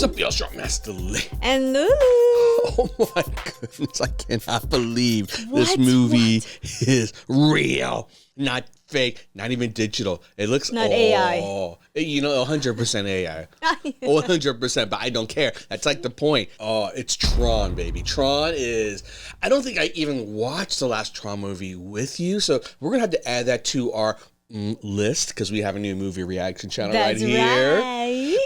What's up, y'all? Strong Master Lee. And Lulu. Oh my goodness, I cannot believe this movie is real, not fake, not even digital. It looks not AI. 100% AI. 100%, but I don't care. That's like the point. Oh, it's Tron, baby. Tron is, I don't think I even watched the last Tron movie with you, so we're going to have to add that to our list because we have a new movie reaction channel right here. Right.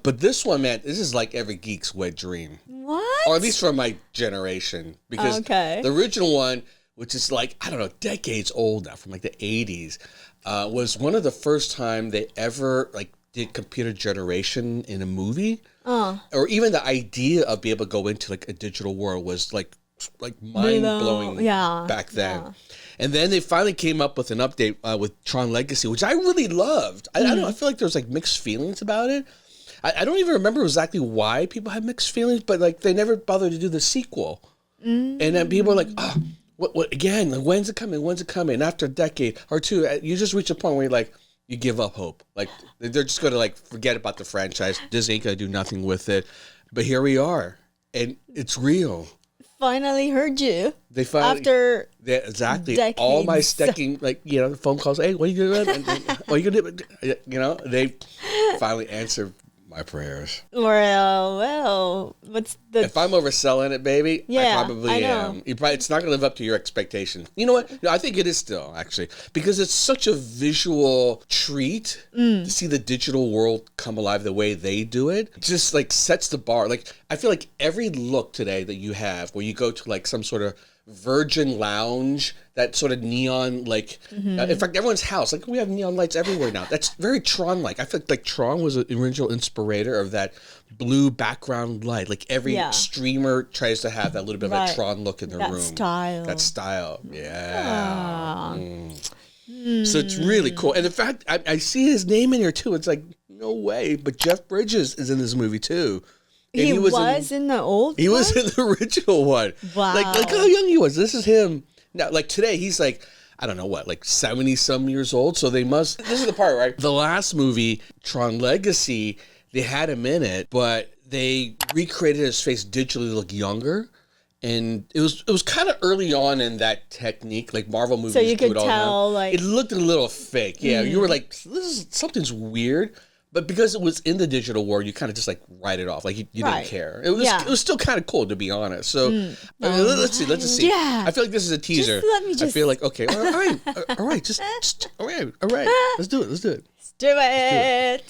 But this one, man, this is like every geek's wet dream. What? Or at least from my generation. Because the original one, which is like, I don't know, decades old now, from like the 80s, was one of the first time they ever like did computer generation in a movie. Or even the idea of being able to go into like a digital world was like mind-blowing back then. Yeah. And then they finally came up with an update with Tron Legacy, which I really loved. I don't know, I feel like there was like mixed feelings about it. I don't even remember exactly why people had mixed feelings, but like they never bothered to do the sequel. And then people were like, what again? Like, when's it coming? When's it coming? And after a decade or two, you just reach a point where you're like, you give up hope. Like they're just going to like forget about the franchise. Disney ain't going to do nothing with it. But here we are, and it's real. Finally heard you. They finally after exactly decades. All my stacking phone calls. Hey, what are you doing? What are you gonna do? They finally answered my prayers. Well, what's the? If I'm overselling it, baby, yeah, I probably am. It's not gonna live up to your expectations. You know what? No, I think it is still actually because it's such a visual treat to see the digital world come alive the way they do it. It just like sets the bar. Like I feel like every look today that you have, where you go to like some sort of Virgin Lounge, that sort of neon, like, in fact, everyone's house, like we have neon lights everywhere now. That's very Tron-like. I feel like Tron was an original inspirator of that blue background light. Like every streamer tries to have that little bit of a Tron look in the room. That style. Yeah. So it's really cool. And in fact, I see his name in here too. It's like, no way. But Jeff Bridges is in this movie too. And he was in the old He one? was in the original one. Wow. Like how young he was. This is him. Now, like today, he's like, I don't know what, like 70-some years old. So they must, this is the part, right? The last movie, Tron Legacy, they had him in it, but they recreated his face digitally to look younger. And it was kind of early on in that technique, like Marvel movies. So you could do it all tell, now. like... It looked a little fake. Yeah, you were like, something's weird. But because it was in the digital world, you kind of just like write it off, like you didn't care. It was still kind of cool, to be honest. So let's see. Yeah. I feel like this is a teaser. I feel like okay, all right, all right, let's do it. Let's do it.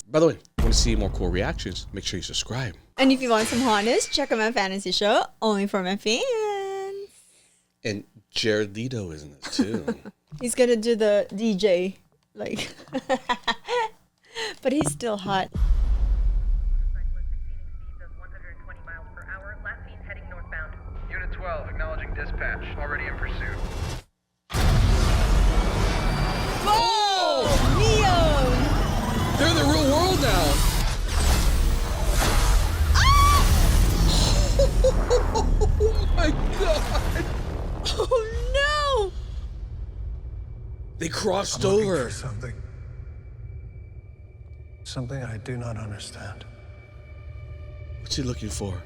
By the way, if you want to see more cool reactions, make sure you subscribe. And if you want some hotness, check out my fantasy show, only for my fans. And Jared Leto is in this too. He's gonna do the DJ, like. But he's still hot. Unit 12, acknowledging dispatch. Already in pursuit. Whoa! Neo! They're in the real world now. Oh my god! Oh no! They crossed over. Something I do not understand. What's he looking for?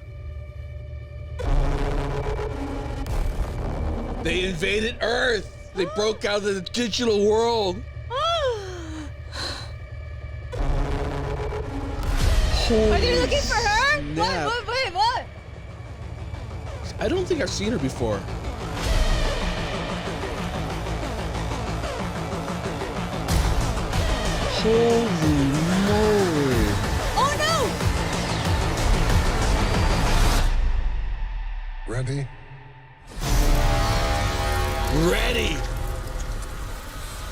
They invaded Earth. They broke out of the digital world. Are they looking for her? Snap. What? I don't think I've seen her before. Holy moly. Oh no! Ready? Ready.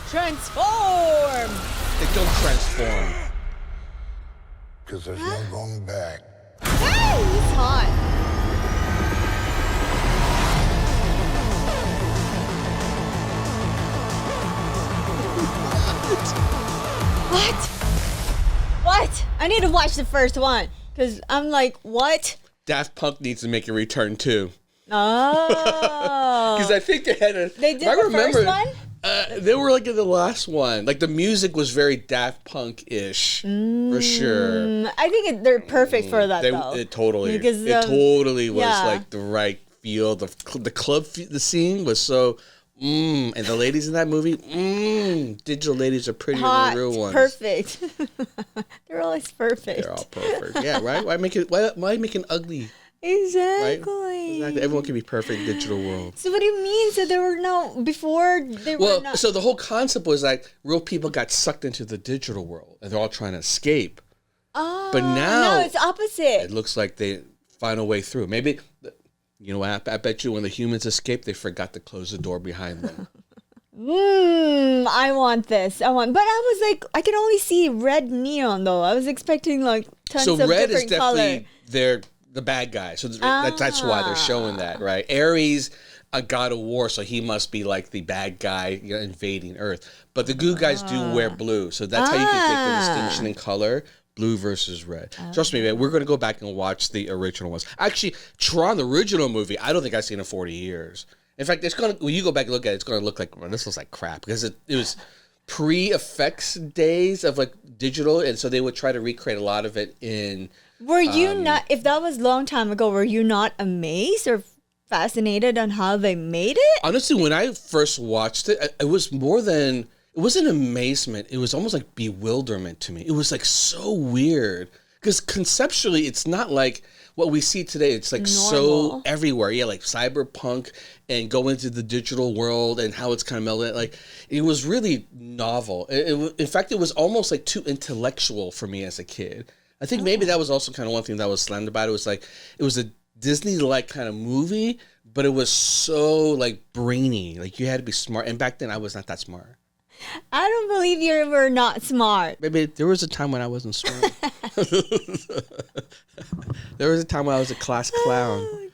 Transform! They don't transform. Because there's no going back. Hey, he's hot. What? I need to watch the first one. Because I'm like, what? Daft Punk needs to make a return too. Oh. Because I think they had a... They did the first one? They were like in the last one. Like the music was very Daft Punk-ish for sure. I think they're perfect for that though. It totally was like the right feel. The club, the scene was so. And the ladies in that movie, digital ladies are prettier than the real ones. Perfect. They're always perfect. They're all perfect. Yeah, right. Why make it ugly? Exactly. Right? Exactly. Everyone can be perfect in the digital world. So what do you mean? So there were no before they were not. So the whole concept was like real people got sucked into the digital world and they're all trying to escape. Oh, but now it's opposite. It looks like they find a way through. Maybe, you know, I bet you when the humans escaped, they forgot to close the door behind them. I want this. But I was like, I can only see red neon though. I was expecting like tons of different color. So red is definitely the bad guy. So that's why they're showing that, right? Ares, a god of war, so he must be like the bad guy, you know, invading Earth. But the good guys do wear blue, so that's how you can make the distinction in color. Blue versus red. Trust me, man, we're going to go back and watch the original ones. Actually, Tron, the original movie, I don't think I've seen in 40 years. In fact, when you go back and look at it, it's going to look like, well, this looks like crap because it was pre-effects days of like digital, and so they would try to recreate a lot of it in... Were you not, if that was a long time ago, were you not amazed or fascinated on how they made it? Honestly, when I first watched it, it was more than... It wasn't amazement. It was almost like bewilderment to me. It was like so weird because conceptually, it's not like what we see today. It's like so everywhere. Yeah, like cyberpunk and go into the digital world and how it's kind of melded. Like it was really novel. In fact, it was almost like too intellectual for me as a kid. I think maybe that was also kind of one thing that was slammed about it. Was like it was a Disney-like kind of movie, but it was so like brainy. Like you had to be smart. And back then, I was not that smart. I don't believe you were not smart. Maybe there was a time when I wasn't smart. There was a time when I was a class clown.